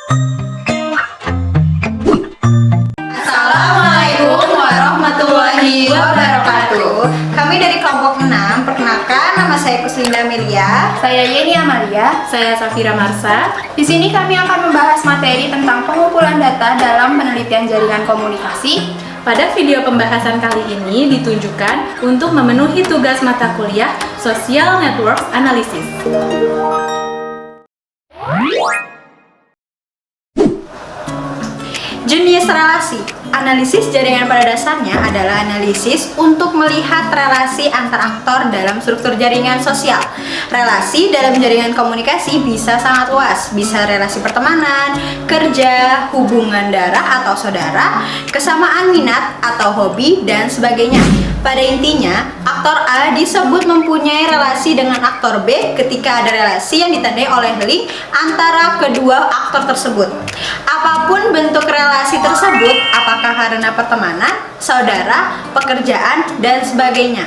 Assalamualaikum warahmatullahi wabarakatuh. Kami dari kelompok 6, perkenalkan nama saya Kuslinda Amelia. Saya Yeni Amalia. Saya Safira Marsa. Di sini kami akan membahas materi tentang pengumpulan data dalam penelitian jaringan komunikasi. Pada video pembahasan kali ini ditunjukkan untuk memenuhi tugas mata kuliah Social Network Analysis. Jenis relasi. Analisis jaringan pada dasarnya adalah analisis untuk melihat relasi antar aktor dalam struktur jaringan sosial. Relasi dalam jaringan komunikasi bisa sangat luas, bisa relasi pertemanan, kerja, hubungan darah atau saudara, kesamaan minat atau hobi, dan sebagainya. Pada intinya, aktor A disebut mempunyai relasi dengan aktor B ketika ada relasi yang ditandai oleh link antara kedua aktor tersebut. Apapun bentuk relasi tersebut, apakah karena pertemanan, saudara, pekerjaan, dan sebagainya.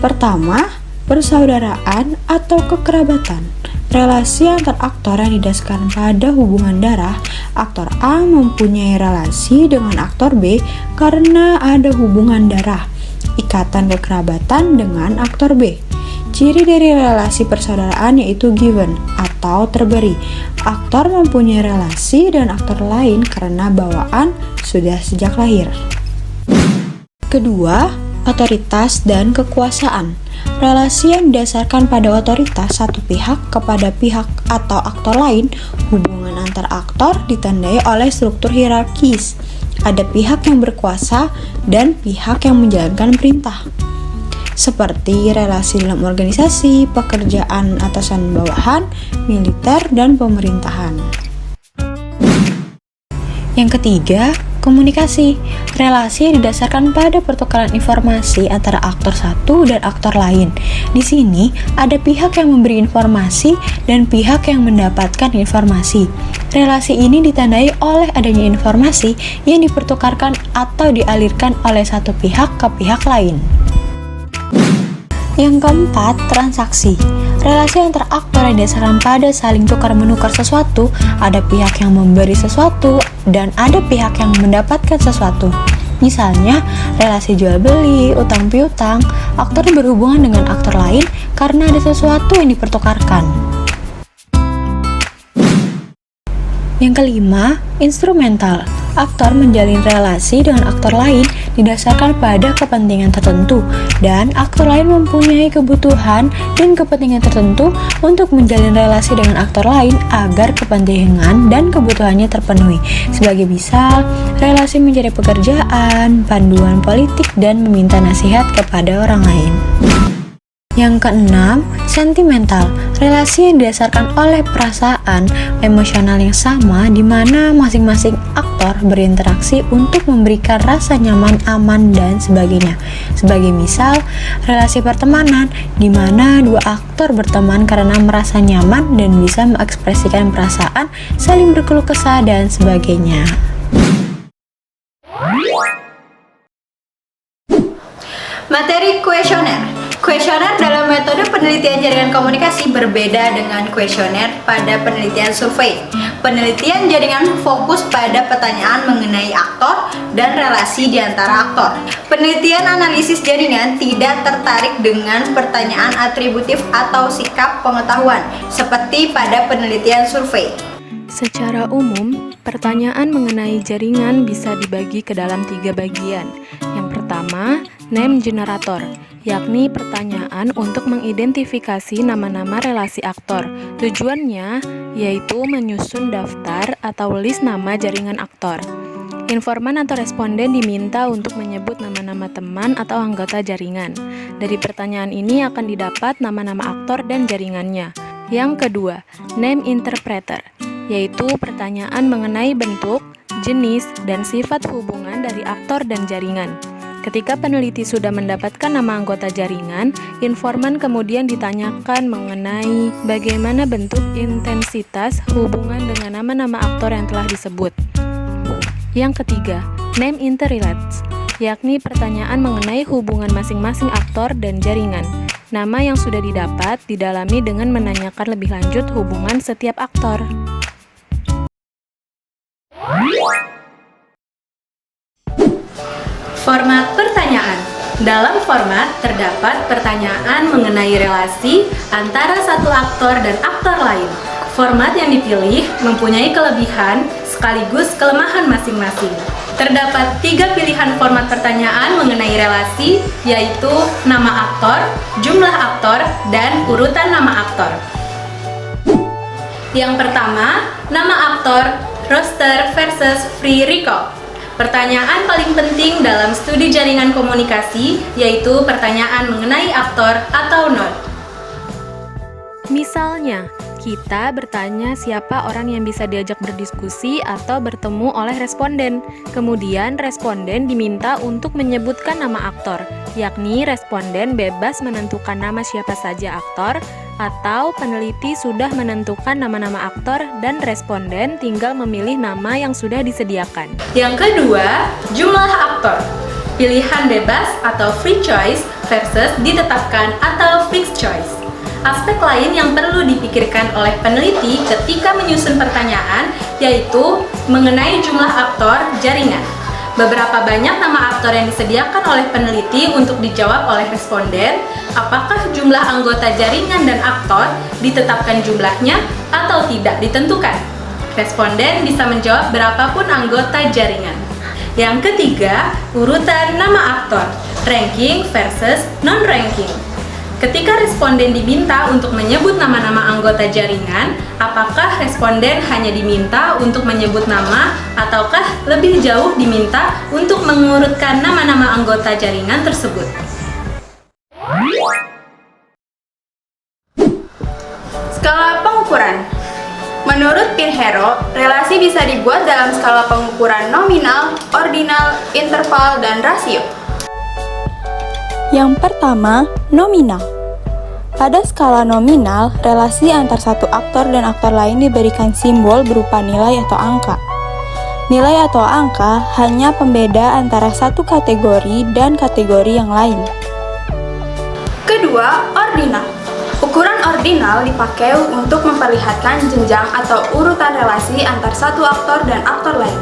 Pertama, persaudaraan atau kekerabatan. Relasi antar aktor yang didasarkan pada hubungan darah. Aktor A mempunyai relasi dengan aktor B karena ada hubungan darah. Ikatan kekerabatan dengan aktor B. Ciri dari relasi persaudaraan yaitu given atau terberi. Aktor mempunyai relasi dengan aktor lain karena bawaan sudah sejak lahir. Kedua, otoritas dan kekuasaan. Relasi yang didasarkan pada otoritas satu pihak kepada pihak atau aktor lain. Hubungan antar aktor ditandai oleh struktur hierarkis. Ada pihak yang berkuasa dan pihak yang menjalankan perintah. Seperti relasi dalam organisasi, pekerjaan atasan bawahan, militer, dan pemerintahan. Yang ketiga, komunikasi. Relasi yang didasarkan pada pertukaran informasi antara aktor satu dan aktor lain. Di sini ada pihak yang memberi informasi dan pihak yang mendapatkan informasi. Relasi ini ditandai oleh adanya informasi yang dipertukarkan atau dialirkan oleh satu pihak ke pihak lain. Yang keempat, transaksi. Relasi antar aktor yang didasarkan pada saling tukar-menukar sesuatu. Ada pihak yang memberi sesuatu dan ada pihak yang mendapatkan sesuatu. Misalnya, relasi jual-beli, utang-piutang. Aktor berhubungan dengan aktor lain karena ada sesuatu yang dipertukarkan. Yang kelima, instrumental. Aktor menjalin relasi dengan aktor lain didasarkan pada kepentingan tertentu, dan aktor lain mempunyai kebutuhan dan kepentingan tertentu untuk menjalin relasi dengan aktor lain agar kepentingan dan kebutuhannya terpenuhi. Sebagai misal, relasi mencari pekerjaan, panduan politik, dan meminta nasihat kepada orang lain. Yang keenam, sentimental. Relasi yang didasarkan oleh perasaan emosional yang sama di mana masing-masing aktor berinteraksi untuk memberikan rasa nyaman, aman, dan sebagainya. Sebagai misal, relasi pertemanan di mana dua aktor berteman karena merasa nyaman dan bisa mengekspresikan perasaan, saling berkeluh kesah, dan sebagainya. Materi kuesioner. Kuesioner dalam metode penelitian jaringan komunikasi berbeda dengan kuesioner pada penelitian survei. Penelitian jaringan fokus pada pertanyaan mengenai aktor dan relasi di antara aktor. Penelitian analisis jaringan tidak tertarik dengan pertanyaan atributif atau sikap pengetahuan, seperti pada penelitian survei. Secara umum, pertanyaan mengenai jaringan bisa dibagi ke dalam 3 bagian. Yang pertama, name generator, yakni pertanyaan untuk mengidentifikasi nama-nama relasi aktor. Tujuannya yaitu menyusun daftar atau list nama jaringan aktor. Informan atau responden diminta untuk menyebut nama-nama teman atau anggota jaringan. Dari pertanyaan ini akan didapat nama-nama aktor dan jaringannya. Yang kedua, name interpreter, yaitu pertanyaan mengenai bentuk, jenis, dan sifat hubungan dari aktor dan jaringan. Ketika peneliti sudah mendapatkan nama anggota jaringan, informan kemudian ditanyakan mengenai bagaimana bentuk intensitas hubungan dengan nama-nama aktor yang telah disebut. Yang ketiga, name interrelates, yakni pertanyaan mengenai hubungan masing-masing aktor dan jaringan. Nama yang sudah didapat didalami dengan menanyakan lebih lanjut hubungan setiap aktor. Format pertanyaan. Dalam format terdapat pertanyaan mengenai relasi antara satu aktor dan aktor lain. Format yang dipilih mempunyai kelebihan sekaligus kelemahan masing-masing. Terdapat 3 pilihan format pertanyaan mengenai relasi, yaitu nama aktor, jumlah aktor, dan urutan nama aktor. Yang pertama, nama aktor, roster versus free recall. Pertanyaan paling penting dalam studi jaringan komunikasi yaitu pertanyaan mengenai aktor atau node. Misalnya, kita bertanya siapa orang yang bisa diajak berdiskusi atau bertemu oleh responden. Kemudian responden diminta untuk menyebutkan nama aktor, yakni responden bebas menentukan nama siapa saja aktor, atau peneliti sudah menentukan nama-nama aktor dan responden tinggal memilih nama yang sudah disediakan. Yang kedua, jumlah aktor. Pilihan bebas atau free choice versus ditetapkan atau fixed choice. Aspek lain yang perlu dipikirkan oleh peneliti ketika menyusun pertanyaan yaitu mengenai jumlah aktor jaringan. Beberapa banyak nama aktor yang disediakan oleh peneliti untuk dijawab oleh responden. Apakah jumlah anggota jaringan dan aktor ditetapkan jumlahnya atau tidak ditentukan? Responden bisa menjawab berapapun anggota jaringan. Yang ketiga, urutan nama aktor, ranking versus non-ranking. Ketika responden diminta untuk menyebut nama-nama anggota jaringan, apakah responden hanya diminta untuk menyebut nama ataukah lebih jauh diminta untuk mengurutkan nama-nama anggota jaringan tersebut? Skala pengukuran. Menurut Pinheiro, relasi bisa dibuat dalam skala pengukuran nominal, ordinal, interval, dan rasio. Yang pertama, nominal. Pada skala nominal, relasi antar satu aktor dan aktor lain diberikan simbol berupa nilai atau angka. Nilai atau angka hanya pembeda antara satu kategori dan kategori yang lain. Kedua, ordinal. Ukuran ordinal dipakai untuk memperlihatkan jenjang atau urutan relasi antar satu aktor dan aktor lain.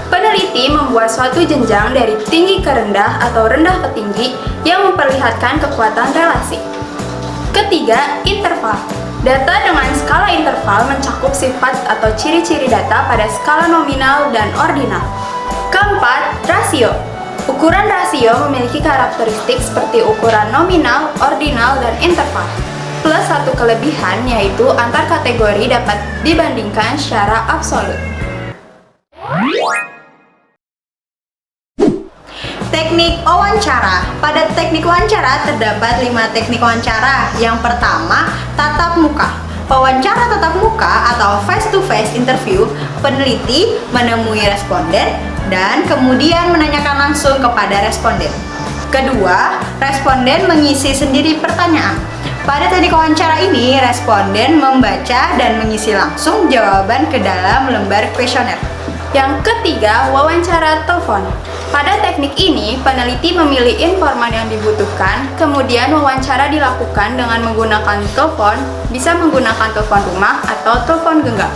Peneliti membuat suatu jenjang dari tinggi ke rendah atau rendah ke tinggi yang memperlihatkan kekuatan relasi. Ketiga, interval. Data dengan skala interval mencakup sifat atau ciri-ciri data pada skala nominal dan ordinal. Keempat, rasio. Ukuran rasio memiliki karakteristik seperti ukuran nominal, ordinal, dan interval. Plus satu kelebihan yaitu antar kategori dapat dibandingkan secara absolut. Teknik wawancara. Pada teknik wawancara terdapat 5 teknik wawancara. Yang pertama, tatap muka. Wawancara tatap muka atau face-to-face interview, peneliti menemui responden dan kemudian menanyakan langsung kepada responden. Kedua, responden mengisi sendiri pertanyaan. Pada teknik wawancara ini, responden membaca dan mengisi langsung jawaban ke dalam lembar kuesioner. Yang ketiga, wawancara telepon. Pada teknik ini, peneliti memilih informan yang dibutuhkan, kemudian wawancara dilakukan dengan menggunakan telepon, bisa menggunakan telepon rumah atau telepon genggam.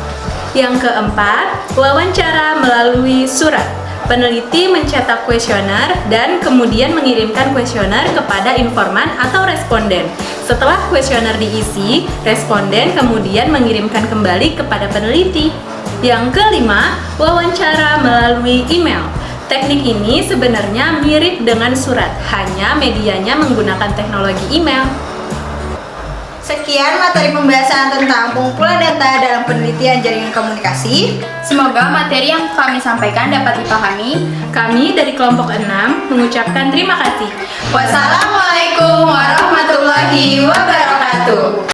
Yang keempat, wawancara melalui surat. Peneliti mencetak kuesioner dan kemudian mengirimkan kuesioner kepada informan atau responden. Setelah kuesioner diisi, responden kemudian mengirimkan kembali kepada peneliti. Yang kelima, wawancara melalui email. Teknik ini sebenarnya mirip dengan surat, hanya medianya menggunakan teknologi email. Sekian materi pembahasan tentang pengumpulan data dalam penelitian jaringan komunikasi. Semoga materi yang kami sampaikan dapat dipahami. Kami dari kelompok 6 mengucapkan terima kasih. Wassalamualaikum warahmatullahi wabarakatuh.